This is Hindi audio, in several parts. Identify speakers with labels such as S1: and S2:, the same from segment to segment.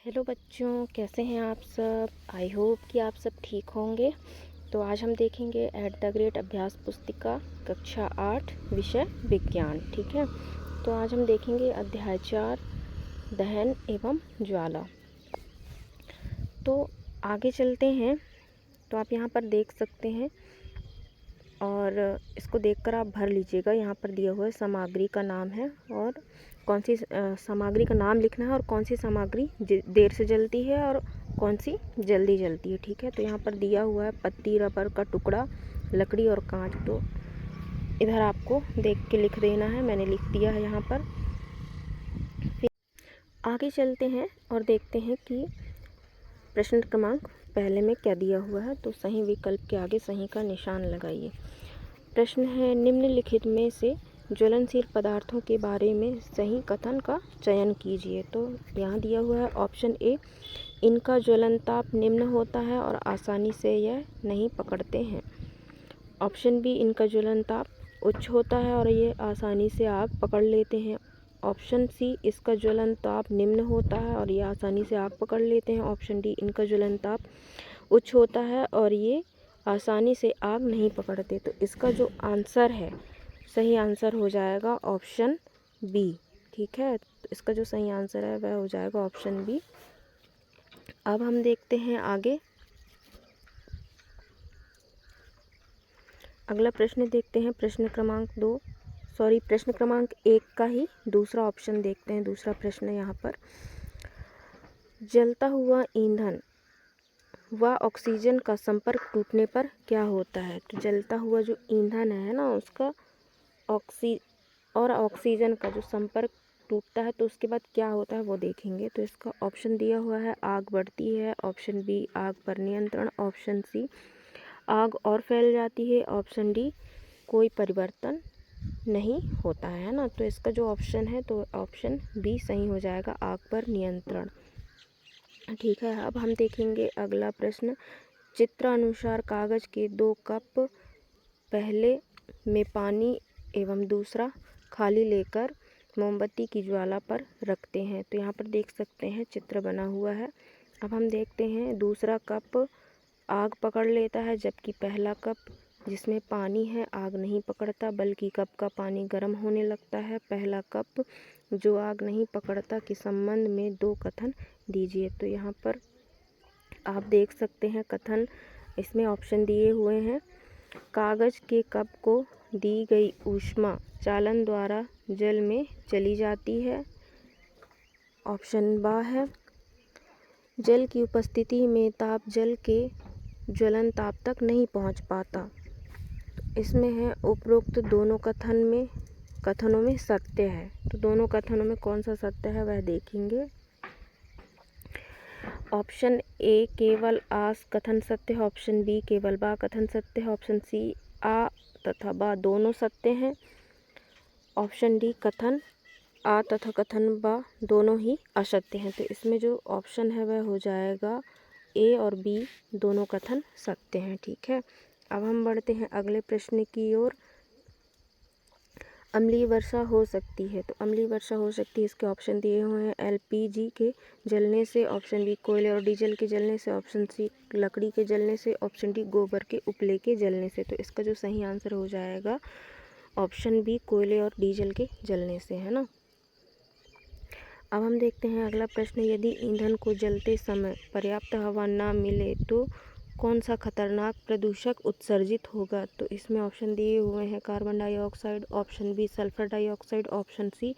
S1: हेलो बच्चों, कैसे हैं आप सब। आई होप कि आप सब ठीक होंगे। तो आज हम देखेंगे एट द ग्रेट अभ्यास पुस्तिका कक्षा 8 विषय विज्ञान। ठीक है, तो आज हम देखेंगे अध्याय 4 दहन एवं ज्वाला। तो आगे चलते हैं। तो आप यहाँ पर देख सकते हैं और इसको देखकर आप भर लीजिएगा। यहाँ पर दिया हुआ है सामग्री का नाम है और कौन सी सामग्री का नाम लिखना है और कौन सी सामग्री देर से जलती है और कौन सी जल्दी जलती है। ठीक है, तो यहाँ पर दिया हुआ है पत्ती, रबर का टुकड़ा, लकड़ी और कांच। तो इधर आपको देख के लिख देना है, मैंने लिख दिया है यहाँ पर। फिर आगे चलते हैं और देखते हैं कि प्रश्न क्रमांक पहले में क्या दिया हुआ है। तो सही विकल्प के आगे सही का निशान लगाइए। प्रश्न है, निम्नलिखित में से ज्वलनशील पदार्थों के बारे में सही कथन का चयन कीजिए। तो यहाँ दिया हुआ है ऑप्शन ए, इनका ज्वलन ताप निम्न होता है और आसानी से यह नहीं पकड़ते हैं। ऑप्शन बी, इनका ज्वलन ताप उच्च होता है और ये आसानी से आग पकड़ लेते हैं। ऑप्शन सी, इसका ज्वलन ताप निम्न होता है और ये आसानी से आग पकड़ लेते हैं। ऑप्शन डी, इनका ज्वलन ताप उच्च होता है और ये आसानी से आग नहीं पकड़ते। तो इसका जो आंसर है, सही आंसर हो जाएगा ऑप्शन बी। ठीक है, तो इसका जो सही आंसर है वह हो जाएगा ऑप्शन बी। अब हम देखते हैं आगे। अगला प्रश्न देखते हैं, प्रश्न क्रमांक 1 का ही दूसरा ऑप्शन देखते हैं। दूसरा प्रश्न यहाँ पर, जलता हुआ ईंधन व ऑक्सीजन का संपर्क टूटने पर क्या होता है। तो जलता हुआ जो ईंधन है ना, उसका ऑक्सीजन का जो संपर्क टूटता है तो उसके बाद क्या होता है वो देखेंगे। तो इसका ऑप्शन दिया हुआ है, आग बढ़ती है। ऑप्शन बी, आग पर नियंत्रण। ऑप्शन सी, आग और फैल जाती है। ऑप्शन डी, कोई परिवर्तन नहीं होता है ना। तो इसका जो ऑप्शन है तो ऑप्शन बी सही हो जाएगा, आग पर नियंत्रण। ठीक है, अब हम देखेंगे अगला प्रश्न। चित्रानुसार कागज के 2 कप पहले में पानी एवं दूसरा खाली लेकर मोमबत्ती की ज्वाला पर रखते हैं। तो यहाँ पर देख सकते हैं चित्र बना हुआ है। अब हम देखते हैं, दूसरा कप आग पकड़ लेता है जबकि पहला कप जिसमें पानी है आग नहीं पकड़ता बल्कि कप का पानी गर्म होने लगता है। पहला कप जो आग नहीं पकड़ता के संबंध में 2 कथन दीजिए। तो यहाँ पर आप देख सकते हैं कथन, इसमें ऑप्शन दिए हुए हैं। कागज के कप को दी गई ऊष्मा चालन द्वारा जल में चली जाती है। ऑप्शन बा है, जल की उपस्थिति में ताप जल के ज्वलन ताप तक नहीं पहुंच पाता। इसमें है उपरोक्त दोनों कथनों में सत्य है। तो दोनों कथनों में कौन सा सत्य है वह देखेंगे। ऑप्शन ए, केवल आ कथन सत्य है। ऑप्शन बी, केवल बा कथन सत्य है। ऑप्शन सी, आ तथा बा दोनों सत्य हैं। ऑप्शन डी, कथन आ तथा कथन बा दोनों ही असत्य हैं। तो इसमें जो ऑप्शन है वह हो जाएगा ए और बी दोनों कथन सत्य हैं। ठीक है, अब हम बढ़ते हैं अगले प्रश्न की ओर। अम्लीय वर्षा हो सकती है। तो अम्लीय वर्षा हो सकती है, इसके ऑप्शन दिए हुए हैं। एलपीजी के जलने से। ऑप्शन बी, कोयले और डीजल के जलने से। ऑप्शन सी, लकड़ी के जलने से। ऑप्शन डी, गोबर के उपले के जलने से। तो इसका जो सही आंसर हो जाएगा ऑप्शन बी, कोयले और डीजल के जलने से, है ना। अब हम देखते हैं अगला प्रश्न, यदि ईंधन को जलते समय पर्याप्त हवा ना मिले तो कौन सा खतरनाक प्रदूषक उत्सर्जित होगा। तो इसमें ऑप्शन दिए हुए हैं, carbon dioxide. Option B, sulphur dioxide. Option C,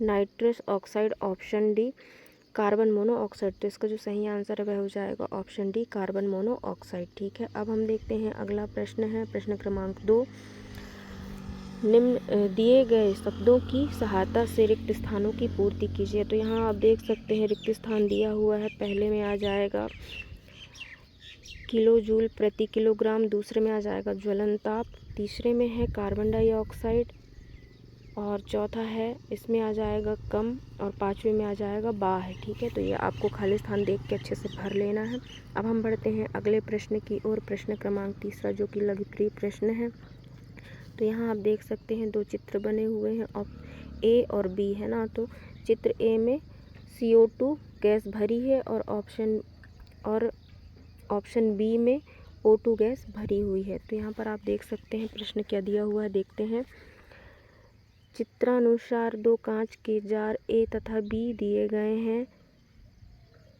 S1: nitrous oxide. Option D, carbon monoxide. तो इसका जो सही आंसर है वह हो जाएगा ऑप्शन डी, कार्बन मोनोऑक्साइड। ठीक है, अब हम देखते हैं अगला प्रश्न है, प्रश्न क्रमांक 2। निम्न दिए गए शब्दों की सहायता से रिक्त स्थानों की पूर्ति कीजिए। तो यहाँ आप देख सकते हैं रिक्त स्थान दिया हुआ है। पहले में आ जाएगा किलो जूल प्रति किलोग्राम, दूसरे में आ जाएगा ज्वलन ताप, तीसरे में है कार्बन डाइऑक्साइड और चौथा है इसमें आ जाएगा कम और पाँचवें में आ जाएगा बा है। ठीक है, तो ये आपको खाली स्थान देख के अच्छे से भर लेना है। अब हम बढ़ते हैं अगले प्रश्न की ओर, प्रश्न क्रमांक 3 जो कि लघुप्रिय प्रश्न है। तो यहाँ आप देख सकते हैं 2 चित्र बने हुए हैं, ए और बी, है ना। तो चित्र ए में CO2 गैस भरी है और ऑप्शन बी में O2 गैस भरी हुई है। तो यहाँ पर आप देख सकते हैं प्रश्न क्या दिया हुआ है, देखते हैं। चित्रानुसार दो कांच के जार ए तथा बी दिए गए हैं।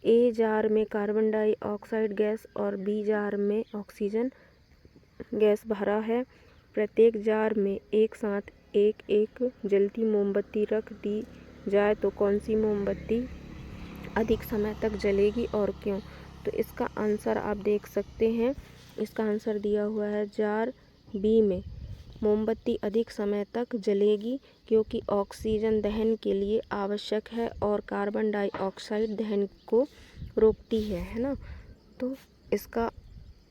S1: ए जार में कार्बन डाइऑक्साइड गैस और बी जार में ऑक्सीजन गैस भरा है। प्रत्येक जार में एक साथ एक एक जलती मोमबत्ती रख दी जाए तो कौन सी मोमबत्ती अधिक समय तक जलेगी और क्यों? तो इसका आंसर आप देख सकते हैं, इसका आंसर दिया हुआ है जार बी में मोमबत्ती अधिक समय तक जलेगी क्योंकि ऑक्सीजन दहन के लिए आवश्यक है और कार्बन डाइऑक्साइड दहन को रोकती है ना। तो इसका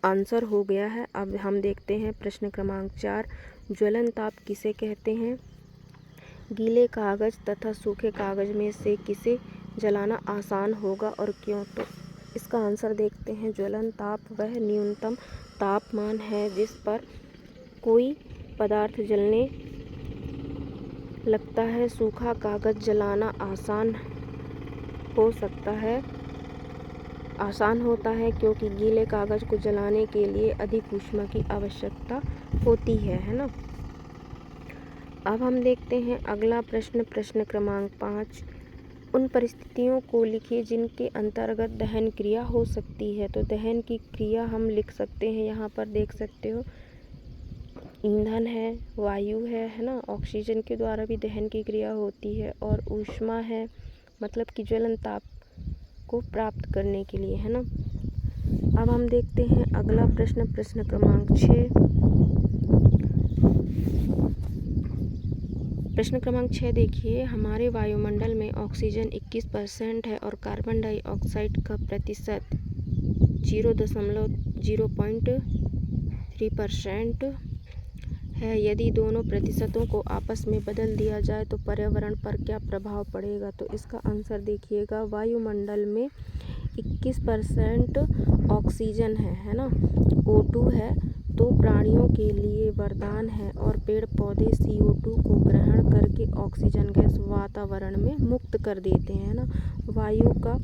S1: आंसर हो गया है। अब हम देखते हैं प्रश्न क्रमांक 4, ज्वलन ताप किसे कहते हैं? गीले कागज तथा सूखे कागज में से किसे जलाना आसान होगा और क्यों? तो इसका आंसर देखते हैं। ज्वलन ताप वह न्यूनतम तापमान है जिस पर कोई पदार्थ जलने लगता है। सूखा कागज जलाना आसान होता है क्योंकि गीले कागज को जलाने के लिए अधिक ऊष्मा की आवश्यकता होती है ना। अब हम देखते हैं अगला प्रश्न, प्रश्न क्रमांक 5, उन परिस्थितियों को लिखिए जिनके अंतर्गत दहन क्रिया हो सकती है। तो दहन की क्रिया हम लिख सकते हैं, यहाँ पर देख सकते हो ईंधन है, वायु है ना, ऑक्सीजन के द्वारा भी दहन की क्रिया होती है और ऊष्मा है, मतलब कि ज्वलन ताप को प्राप्त करने के लिए, है ना। अब हम देखते हैं अगला प्रश्न, प्रश्न क्रमांक 6। प्रश्न क्रमांक 6 देखिए, हमारे वायुमंडल में ऑक्सीजन 21% है और कार्बन डाइऑक्साइड का प्रतिशत 0.3% है। यदि दोनों प्रतिशतों को आपस में बदल दिया जाए तो पर्यावरण पर क्या प्रभाव पड़ेगा? तो इसका आंसर देखिएगा, वायुमंडल में 21% ऑक्सीजन है ना, O2 है, तो प्राणियों के लिए वरदान है और पेड़ पौधे CO2 को ग्रहण करके ऑक्सीजन गैस वातावरण में मुक्त कर देते हैं ना। वायु का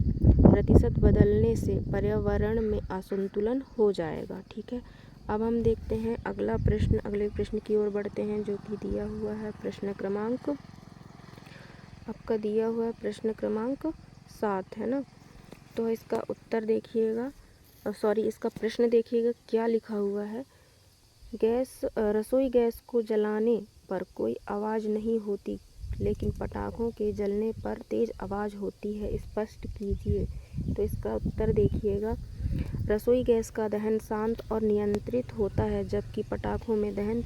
S1: प्रतिशत बदलने से पर्यावरण में असंतुलन हो जाएगा, ठीक है। अब हम देखते हैं अगला प्रश्न, अगले प्रश्न की ओर बढ़ते हैं जो कि दिया हुआ है प्रश्न क्रमांक, आपका दिया हुआ है प्रश्न क्रमांक 7 है ना। तो इसका उत्तर देखिएगा, इसका प्रश्न देखिएगा क्या लिखा हुआ है। रसोई गैस को जलाने पर कोई आवाज़ नहीं होती लेकिन पटाखों के जलने पर तेज़ आवाज़ होती है, स्पष्ट कीजिए। तो इसका उत्तर देखिएगा, रसोई गैस का दहन शांत और नियंत्रित होता है जबकि पटाखों में दहन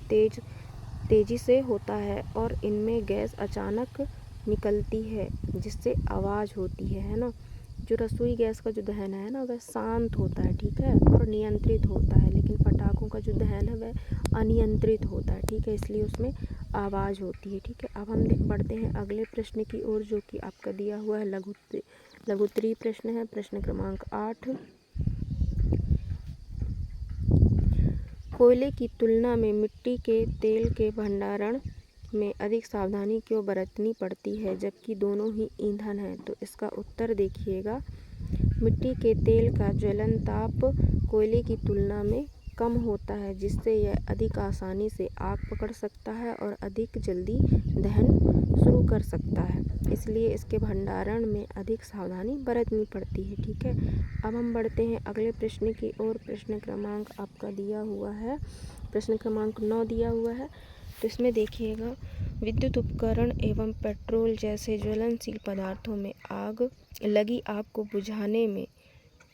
S1: तेज़ी से होता है और इनमें गैस अचानक निकलती है जिससे आवाज़ होती है ना। जो रसोई गैस का जो दहन है ना वह शांत होता है, ठीक है, और नियंत्रित होता है, लेकिन पटाखों का जो दहन है वह अनियंत्रित होता है, ठीक है, इसलिए उसमें आवाज़ होती है, ठीक है। अब हम बढ़ते हैं अगले प्रश्न की ओर जो कि आपका दिया हुआ है लघुत्तरीय प्रश्न है, प्रश्न क्रमांक 8। कोयले की तुलना में मिट्टी के तेल के भंडारण में अधिक सावधानी क्यों बरतनी पड़ती है जबकि दोनों ही ईंधन हैं? तो इसका उत्तर देखिएगा, मिट्टी के तेल का ज्वलन ताप कोयले की तुलना में कम होता है जिससे यह अधिक आसानी से आग पकड़ सकता है और अधिक जल्दी दहन शुरू कर सकता है, इसलिए इसके भंडारण में अधिक सावधानी बरतनी पड़ती है, ठीक है। अब हम बढ़ते हैं अगले प्रश्न की ओर, प्रश्न क्रमांक आपका दिया हुआ है प्रश्न क्रमांक 9 दिया हुआ है। तो इसमें देखिएगा, विद्युत उपकरण एवं पेट्रोल जैसे ज्वलनशील पदार्थों में लगी आग को बुझाने में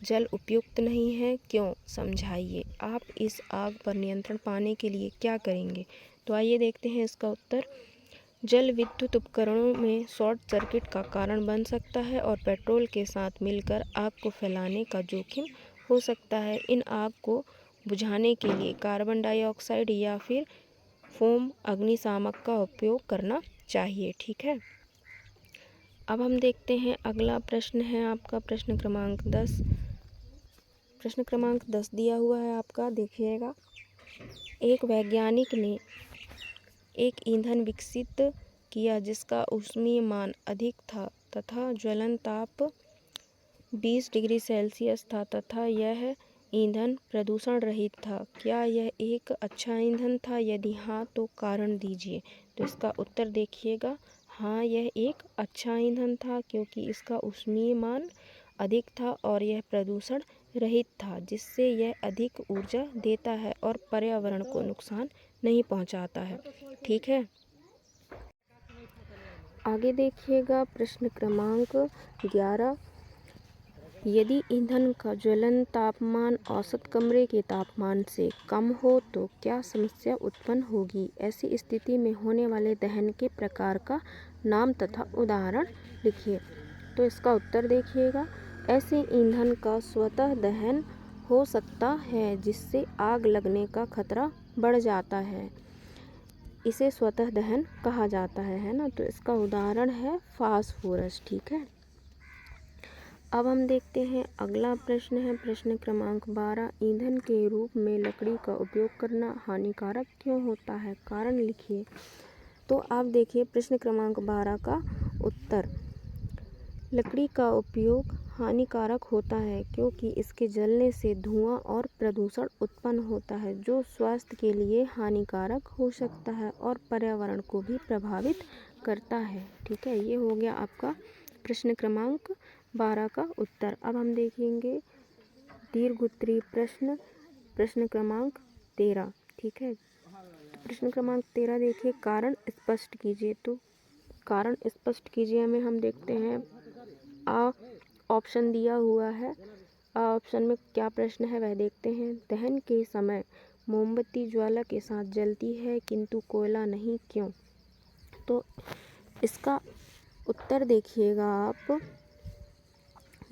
S1: जल उपयुक्त नहीं है, क्यों? समझाइए। आप इस आग पर नियंत्रण पाने के लिए क्या करेंगे? तो आइए देखते हैं इसका उत्तर। जल विद्युत उपकरणों में शॉर्ट सर्किट का कारण बन सकता है और पेट्रोल के साथ मिलकर आग को फैलाने का जोखिम हो सकता है। इन आग को बुझाने के लिए कार्बन डाइऑक्साइड या फिर फोम अग्निशामक का उपयोग करना चाहिए, ठीक है। अब हम देखते हैं अगला प्रश्न है आपका प्रश्न क्रमांक 10। प्रश्न क्रमांक 10 दिया हुआ है आपका, देखिएगा, एक वैज्ञानिक ने एक ईंधन विकसित किया जिसका ऊष्मीय मान अधिक था तथा ज्वलन ताप 20 डिग्री सेल्सियस था तथा यह ईंधन प्रदूषण रहित था। क्या यह एक अच्छा ईंधन था? यदि हाँ तो कारण दीजिए। तो इसका उत्तर देखिएगा, हाँ यह एक अच्छा ईंधन था क्योंकि इसका ऊष्मीय मान अधिक था और यह प्रदूषण रहित था, जिससे यह अधिक ऊर्जा देता है और पर्यावरण को नुकसान नहीं पहुंचाता है। ठीक है, आगे देखिएगा प्रश्न क्रमांक 11। यदि ईंधन का ज्वलन तापमान औसत कमरे के तापमान से कम हो तो क्या समस्या उत्पन्न होगी? ऐसी स्थिति में होने वाले दहन के प्रकार का नाम तथा उदाहरण लिखिए। तो इसका उत्तर देखिएगा, ऐसे ईंधन का स्वतः दहन हो सकता है जिससे आग लगने का खतरा बढ़ जाता है, इसे स्वतः दहन कहा जाता है ना। तो इसका उदाहरण है फास्फोरस। ठीक है, अब हम देखते हैं अगला प्रश्न है प्रश्न क्रमांक 12। ईंधन के रूप में लकड़ी का उपयोग करना हानिकारक क्यों होता है? कारण लिखिए। तो आप देखिए प्रश्न क्रमांक 12 का उत्तर। लकड़ी का उपयोग हानिकारक होता है क्योंकि इसके जलने से धुआं और प्रदूषण उत्पन्न होता है जो स्वास्थ्य के लिए हानिकारक हो सकता है और पर्यावरण को भी प्रभावित करता है। ठीक है, ये हो गया आपका प्रश्न क्रमांक 12 का उत्तर। अब हम देखेंगे दीर्घोत्तरीय प्रश्न, प्रश्न क्रमांक 13। ठीक है, तो प्रश्न क्रमांक 13 देखिए, कारण स्पष्ट कीजिए। तो कारण स्पष्ट कीजिए में हम देखते हैं ऑप्शन दिया हुआ है। ऑप्शन में क्या प्रश्न है वह देखते हैं। दहन के समय मोमबत्ती ज्वाला के साथ जलती है किंतु कोयला नहीं, क्यों? तो इसका उत्तर देखिएगा आप,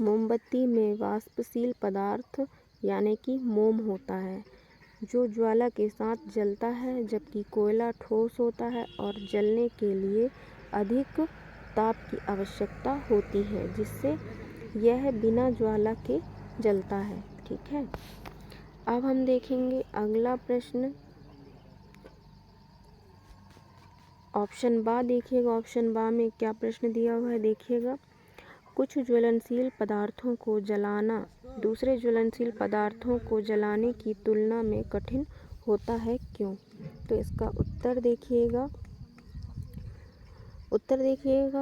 S1: मोमबत्ती में वाष्पशील पदार्थ यानी कि मोम होता है जो ज्वाला के साथ जलता है, जबकि कोयला ठोस होता है और जलने के लिए अधिक ताप की आवश्यकता होती है, जिससे यह बिना ज्वाला के जलता है। ठीक है, अब हम देखेंगे अगला प्रश्न। ऑप्शन बा देखिएगा, ऑप्शन बा में क्या प्रश्न दिया हुआ है देखिएगा। कुछ ज्वलनशील पदार्थों को जलाना दूसरे ज्वलनशील पदार्थों को जलाने की तुलना में कठिन होता है, क्यों? तो इसका उत्तर देखिएगा,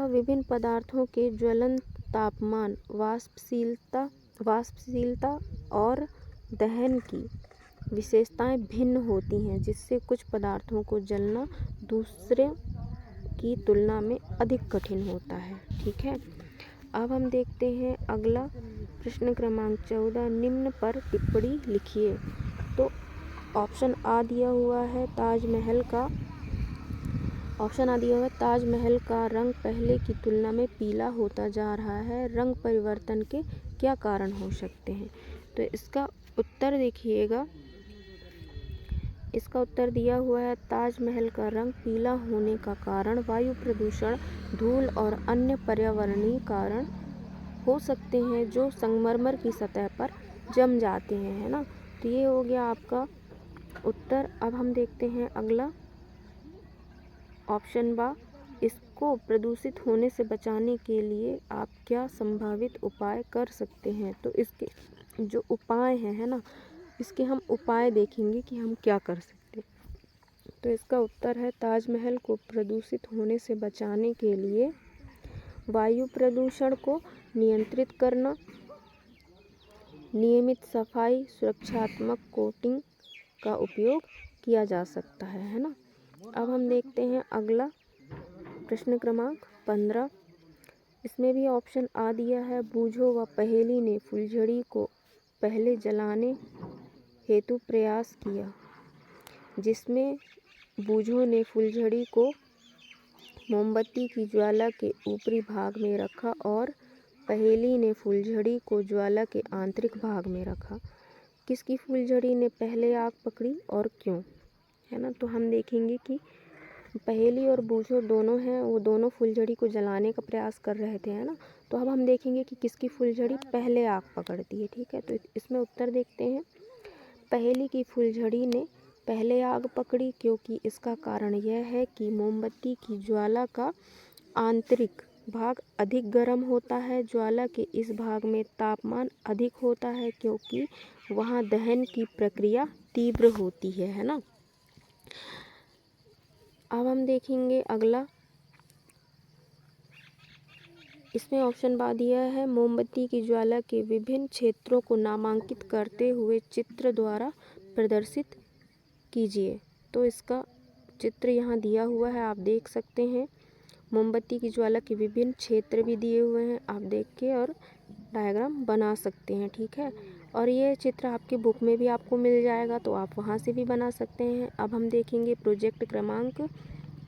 S1: विभिन्न पदार्थों के ज्वलन तापमान, वाष्पशीलता और दहन की विशेषताएं भिन्न होती हैं, जिससे कुछ पदार्थों को जलना दूसरे की तुलना में अधिक कठिन होता है। ठीक है, अब हम देखते हैं अगला प्रश्न क्रमांक 14। निम्न पर टिप्पणी लिखिए। तो ऑप्शन आ दिया हुआ है ताजमहल का रंग पहले की तुलना में पीला होता जा रहा है। रंग परिवर्तन के क्या कारण हो सकते हैं? तो इसका उत्तर देखिएगा, इसका उत्तर दिया हुआ है ताजमहल का रंग पीला होने का कारण वायु प्रदूषण, धूल और अन्य पर्यावरणीय कारण हो सकते हैं जो संगमरमर की सतह पर जम जाते हैं, है ना। तो ये हो गया आपका उत्तर। अब हम देखते हैं अगला ऑप्शन बा। इसको प्रदूषित होने से बचाने के लिए आप क्या संभावित उपाय कर सकते हैं? तो इसके जो उपाय हैं, है ना, इसके हम उपाय देखेंगे कि हम क्या कर सकते हैं। तो इसका उत्तर है ताजमहल को प्रदूषित होने से बचाने के लिए वायु प्रदूषण को नियंत्रित करना, नियमित सफाई, सुरक्षात्मक कोटिंग का उपयोग किया जा सकता है ना। अब हम देखते हैं अगला प्रश्न क्रमांक 15। इसमें भी ऑप्शन आ दिया है। बूझो व पहेली ने फुलझड़ी को पहले जलाने हेतु प्रयास किया, जिसमें बूझो ने फुलझड़ी को मोमबत्ती की ज्वाला के ऊपरी भाग में रखा और पहेली ने फुलझड़ी को ज्वाला के आंतरिक भाग में रखा। किसकी फुलझड़ी ने पहले आग पकड़ी और क्यों, है ना। तो हम देखेंगे कि पहेली और बूझो दोनों हैं, वो दोनों फुलझड़ी को जलाने का प्रयास कर रहे थे, है ना। तो अब हम देखेंगे कि किसकी फुलझड़ी पहले आग पकड़ती है। ठीक है, तो इसमें उत्तर देखते हैं। पहेली की फुलझड़ी ने पहले आग पकड़ी क्योंकि इसका कारण यह है कि मोमबत्ती की ज्वाला का आंतरिक भाग अधिक गर्म होता है। ज्वाला के इस भाग में तापमान अधिक होता है क्योंकि वहाँ दहन की प्रक्रिया तीव्र होती है ना। अब हम देखेंगे अगला, इसमें ऑप्शन बा दिया है मोमबत्ती की ज्वाला के विभिन्न क्षेत्रों को नामांकित करते हुए चित्र द्वारा प्रदर्शित कीजिए। तो इसका चित्र यहाँ दिया हुआ है, आप देख सकते हैं। मोमबत्ती की ज्वाला के विभिन्न क्षेत्र भी दिए हुए हैं, आप देख के और डायग्राम बना सकते हैं, ठीक है। और ये चित्र आपके बुक में भी आपको मिल जाएगा, तो आप वहाँ से भी बना सकते हैं। अब हम देखेंगे प्रोजेक्ट क्रमांक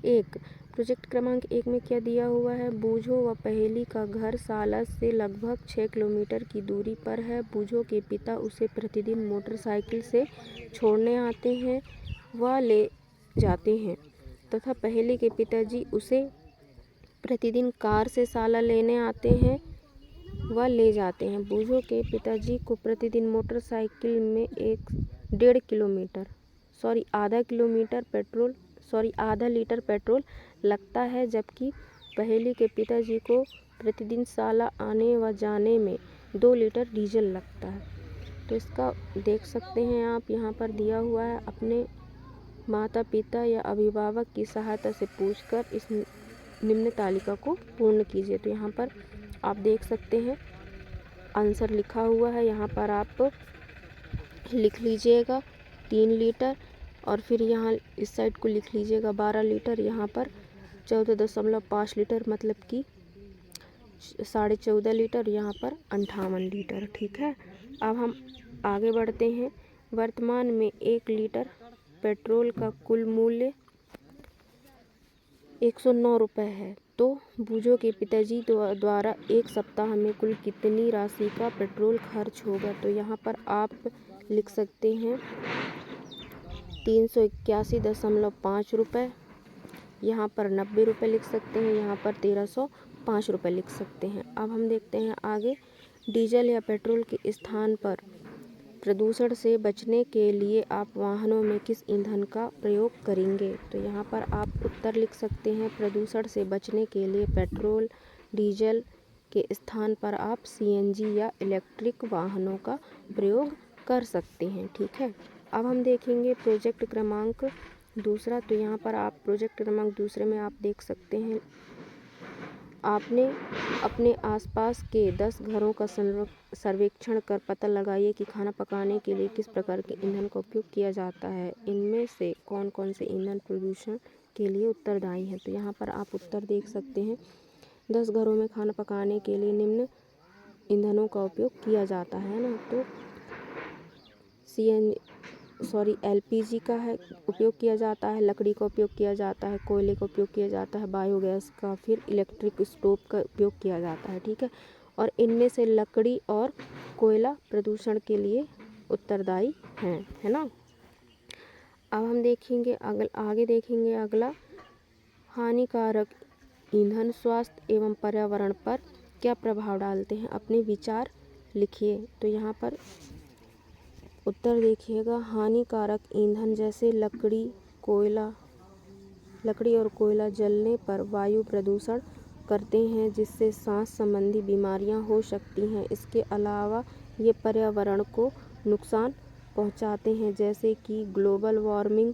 S1: 1। प्रोजेक्ट क्रमांक 1 में क्या दिया हुआ है, बूझो व पहेली का घर सालस से लगभग 6 किलोमीटर की दूरी पर है। बूझो के पिता उसे प्रतिदिन मोटरसाइकिल से छोड़ने आते हैं व ले जाते हैं तथा पहेली के पिताजी उसे प्रतिदिन कार से साला लेने आते हैं व ले जाते हैं। बूझो के पिताजी को प्रतिदिन मोटरसाइकिल में आधा लीटर पेट्रोल लगता है, जबकि पहेली के पिताजी को प्रतिदिन साला आने व जाने में 2 लीटर डीजल लगता है। तो इसका देख सकते हैं आप, यहाँ पर दिया हुआ है। अपने माता पिता या अभिभावक की सहायता से पूछकर इस निम्न तालिका को पूर्ण कीजिए। तो यहाँ पर आप देख सकते हैं आंसर लिखा हुआ है, यहाँ पर आप लिख लीजिएगा 3 लीटर और फिर यहाँ इस साइड को लिख लीजिएगा 12 लीटर, यहाँ पर 14.5 लीटर मतलब कि 14.5 लीटर, यहाँ पर 58 लीटर, ठीक है। अब हम आगे बढ़ते हैं। वर्तमान में 1 लीटर पेट्रोल का कुल मूल्य 109 रुपये है। तो बूझो के पिताजी द्वारा 1 सप्ताह में कुल कितनी राशि का पेट्रोल खर्च होगा। तो यहाँ पर आप लिख सकते हैं 381.5 रुपये, यहाँ पर 90 रुपये लिख सकते हैं, यहाँ पर 1305 रुपये लिख सकते हैं। अब हम देखते हैं आगे, डीजल या पेट्रोल के स्थान पर प्रदूषण से बचने के लिए आप वाहनों में किस ईंधन का प्रयोग करेंगे। तो यहाँ पर आप उत्तर लिख सकते हैं प्रदूषण से बचने के लिए पेट्रोल डीजल के स्थान पर आप सीएनजी या इलेक्ट्रिक वाहनों का प्रयोग कर सकते हैं, ठीक है। अब हम देखेंगे प्रोजेक्ट क्रमांक 2। तो यहाँ पर आप प्रोजेक्ट क्रमांक 2 में आप देख सकते हैं आपने अपने आसपास के 10 घरों का सर्वेक्षण कर पता लगाइए कि खाना पकाने के लिए किस प्रकार के ईंधन का उपयोग किया जाता है। इनमें से कौन कौन से ईंधन प्रदूषण के लिए उत्तरदायी हैं। तो यहाँ पर आप उत्तर देख सकते हैं 10 घरों में खाना पकाने के लिए निम्न ईंधनों का उपयोग किया जाता है ना। तो एलपीजी का है उपयोग किया जाता है, लकड़ी का उपयोग किया जाता है, कोयले का उपयोग किया जाता है, बायोगैस का, फिर इलेक्ट्रिक स्टोव का उपयोग किया जाता है, ठीक है। और इनमें से लकड़ी और कोयला प्रदूषण के लिए उत्तरदायी हैं, है ना। अब हम देखेंगे आगे देखेंगे अगला, हानिकारक ईंधन स्वास्थ्य एवं पर्यावरण पर क्या प्रभाव डालते हैं, अपने विचार लिखिए। तो यहाँ पर उत्तर देखिएगा, हानिकारक ईंधन जैसे लकड़ी और कोयला जलने पर वायु प्रदूषण करते हैं, जिससे सांस संबंधी बीमारियां हो सकती हैं। इसके अलावा ये पर्यावरण को नुकसान पहुंचाते हैं, जैसे कि ग्लोबल वार्मिंग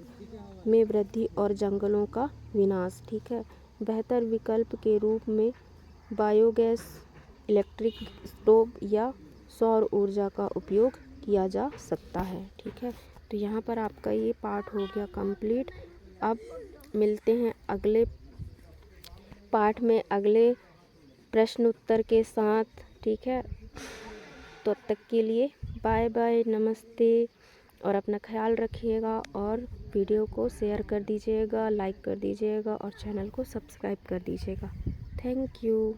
S1: में वृद्धि और जंगलों का विनाश, ठीक है। बेहतर विकल्प के रूप में बायोगैस, इलेक्ट्रिक स्टोव या सौर ऊर्जा का उपयोग किया जा सकता है, ठीक है। तो यहाँ पर आपका ये पार्ट हो गया कंप्लीट। अब मिलते हैं अगले पार्ट में अगले प्रश्न उत्तर के साथ, ठीक है। तो तब तक के लिए बाय बाय, नमस्ते, और अपना ख्याल रखिएगा और वीडियो को शेयर कर दीजिएगा, लाइक कर दीजिएगा और चैनल को सब्सक्राइब कर दीजिएगा। Thank you.